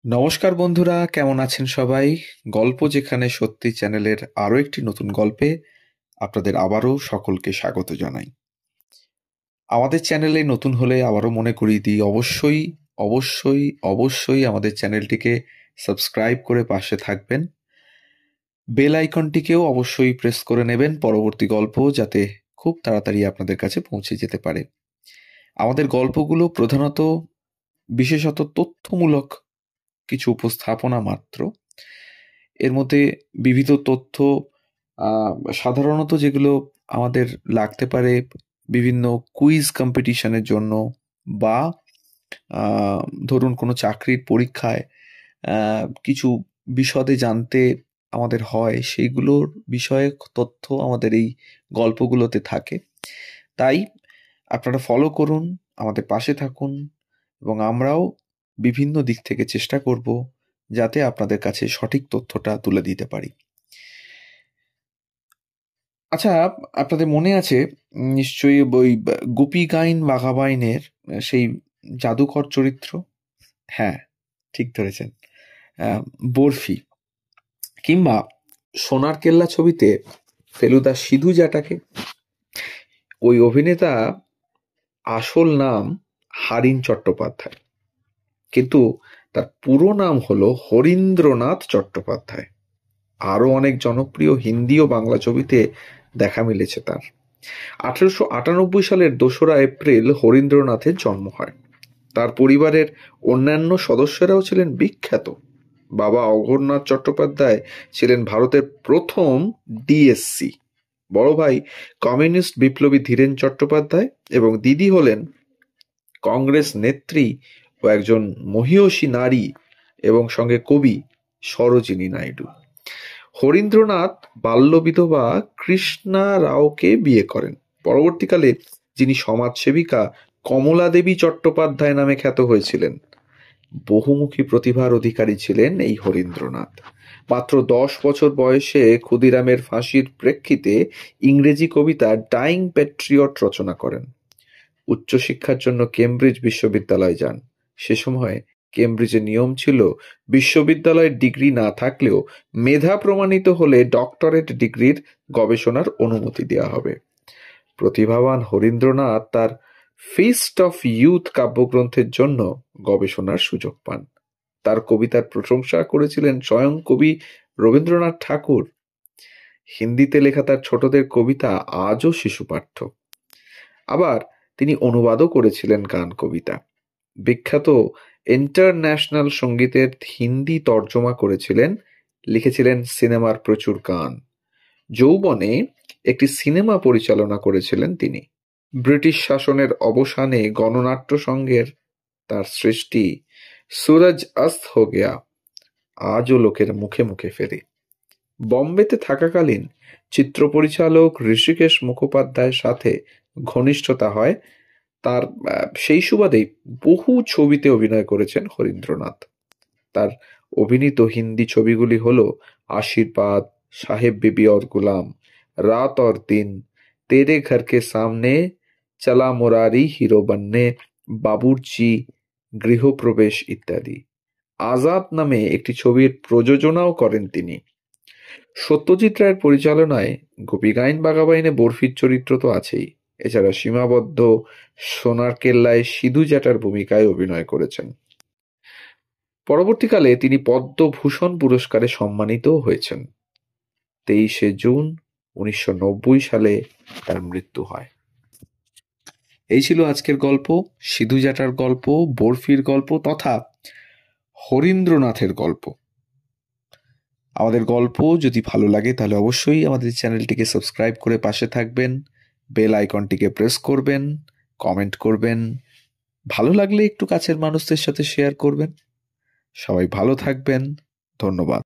নমস্কার বন্ধুরা, কেমন আছেন সবাই? গল্প যেখানে সত্যি চ্যানেলের আরও একটি নতুন গল্পে আপনাদের আবারও সকলকে স্বাগত জানাই। আমাদের চ্যানেলে নতুন হলে আবারও মনে করিয়ে দিই, অবশ্যই অবশ্যই অবশ্যই আমাদের চ্যানেলটিকে সাবস্ক্রাইব করে পাশে থাকবেন। বেল আইকনটিকেও অবশ্যই প্রেস করে নেবেন পরবর্তী গল্প যাতে খুব তাড়াতাড়ি আপনাদের কাছে পৌঁছে যেতে পারে। আমাদের গল্পগুলো প্রধানত বিশেষত তথ্যমূলক কিছু উপস্থাপনা মাত্র। এর মধ্যে বিবিধ তথ্য সাধারণত যেগুলো আমাদের লাগতে পারে বিভিন্ন কুইজ কম্পিটিশনের জন্য, বা ধরুন কোনো চাকরির পরীক্ষায় কিছু বিশদে জানতে আমাদের হয়, সেইগুলোর বিষয়ে তথ্য আমাদের এই গল্পগুলোতে থাকে। তাই আপনারা ফলো করুন, আমাদের পাশে থাকুন, এবং আমরাও বিভিন্ন দিক থেকে চেষ্টা করব যাতে আপনাদের কাছে সঠিক তথ্যটা তুলে দিতে পারি। আচ্ছা, আপনাদের মনে আছে নিশ্চয়ই ওই গুপি গাইন বাঘা বাইনের সেই জাদুকর চরিত্র? হ্যাঁ, ঠিক ধরেছেন, বরফি। কিংবা সোনার কেল্লা ছবিতে ফেলুদা সিধু জাটাকে। ওই অভিনেতা আসল নাম হারিন চট্টোপাধ্যায়, কিন্তু তার পুরো নাম হলো হরীন্দ্রনাথ চট্টোপাধ্যায়। আরো অনেক জনপ্রিয় হিন্দি ও বাংলা ছবিতে দেখা মিলেছে তার। 1898 সালের 2রা এপ্রিল হরীন্দ্রনাথের জন্ম হয়। তার পরিবারের অন্যান্য সদস্যরাও ছিলেন বিখ্যাত। বাবা অঘোরনাথ চট্টোপাধ্যায় ছিলেন ভারতের প্রথম ডিএসসি, বড় ভাই কমিউনিস্ট বিপ্লবী ধীরেন চট্টোপাধ্যায়, এবং দিদি হলেন কংগ্রেস নেত্রী ও একজন মহীয়সী নারী এবং সঙ্গে কবি সরোজিনী নাইডু। হরীন্দ্রনাথ বাল্যবিধবা কৃষ্ণা রাওকে বিয়ে করেন। পরবর্তীকালে যিনি সমাজসেবিকা কমলা দেবী চট্টোপাধ্যায় নামে খ্যাত হয়েছিলেন। বহুমুখী প্রতিভার অধিকারী ছিলেন এই হরীন্দ্রনাথ। মাত্র 10 বছর বয়সে ক্ষুদিরামের ফাঁসির প্রেক্ষিতে ইংরেজি কবিতা ডাইং প্যাট্রিয়ট রচনা করেন। উচ্চশিক্ষার জন্য কেমব্রিজ বিশ্ববিদ্যালয়ে যান। সে সময় কেমব্রিজে নিয়ম ছিল বিশ্ববিদ্যালয়ের ডিগ্রি না থাকলেও মেধা প্রমাণিত হলে ডক্টরেট ডিগ্রির গবেষণার অনুমতি দেওয়া হবে। প্রতিভাবান হরীন্দ্রনাথ তার ফিস্ট অফ ইয়ুথ কাব্যগ্রন্থের জন্য গবেষণার সুযোগ পান। তার কবিতার প্রশংসা করেছিলেন স্বয়ং কবি রবীন্দ্রনাথ ঠাকুর। হিন্দিতে লেখা তার ছোটদের কবিতা আজও শিশুপাঠ্য। আবার তিনি অনুবাদও করেছিলেন গান কবিতা। বিখ্যাত ইন্টারন্যাশনাল সঙ্গীতের হিন্দি তর্জমা করেছিলেন, লিখেছিলেন সিনেমার প্রচুর গান। যৌবনে একটি সিনেমা পরিচালনা করেছিলেন তিনি। ব্রিটিশ শাসনের অবসানে গণনাট্য সংঘের তার সৃষ্টি সুরজ অস্ত হো গয়া আজও লোকের মুখে মুখে ফেরে। বম্বেতে থাকাকালীন চিত্র পরিচালক ঋষিকেশ মুখোপাধ্যায়ের সাথে ঘনিষ্ঠতা হয় তার। সেই সুবাদেই বহু ছবিতে অভিনয় করেছেন হরীন্দ্রনাথ। তার অভিনীত হিন্দি ছবিগুলি হল আশীর্বাদ, সাহেব বিবি और गुलाम, রাত और দিন, তেরে ঘর কে সামনে, চলা মুরারি হিরো বননে, বাবুর্চি, গৃহপ্রবেশ ইত্যাদি। আজাদ নামে একটি ছবির প্রযোজনাও করেন তিনি। সত্যজিৎ রায়ের পরিচালনায় গোপীগাইন বাঘাবাইনে বরফির চরিত্র তো আছেই, এছাড়া সীমাবদ্ধ, সোনার কেল্লায় সিধু জাটার ভূমিকায় অভিনয় করেছেন। পরবর্তীকালে তিনি পদ্মভূষণ পুরস্কারে সম্মানিতও হয়েছেন। 23শে জুন 1990 সালে তার মৃত্যু হয়। এই ছিল আজকের গল্প, সিধু জাটার গল্প, বরফির গল্প তথা হরীন্দ্রনাথের গল্প। আমাদের গল্প যদি ভালো লাগে তাহলে অবশ্যই আমাদের চ্যানেলটিকে সাবস্ক্রাইব করে পাশে থাকবেন, বেল আইকনটিকে প্রেস করবেন, কমেন্ট করবেন, ভালো লাগলে একটু কাছের মানুষদের সাথে শেয়ার করবেন। সবাই ভালো থাকবেন, ধন্যবাদ।